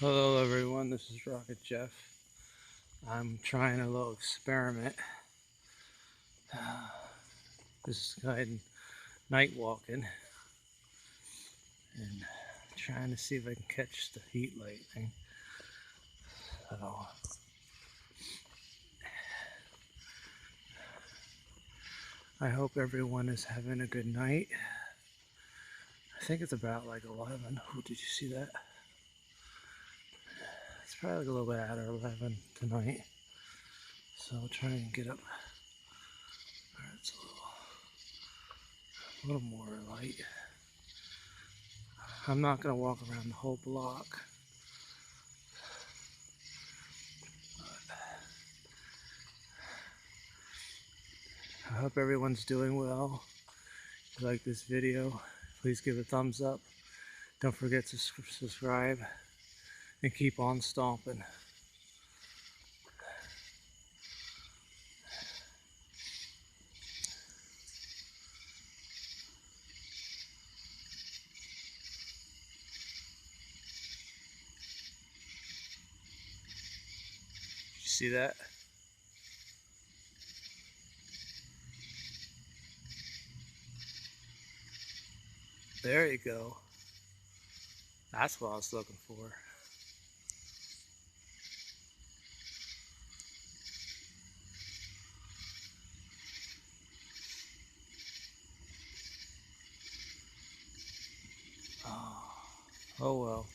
Hello everyone, this is Rocket Jeff. I'm trying a little experiment. This is guiding night walking and trying to see if I can catch the heat lightning. So, I hope everyone is having a good night. I think it's about like 11. Oh, did you see that? It's probably like a little bit after 11 tonight. So I'll try and get up. Alright, it's a little more light. I'm not going to walk around the whole block. I hope everyone's doing well. If you like this video, please give a thumbs up. Don't forget to subscribe and keep on stomping. You see that? There you go. That's what I was looking for. Oh well.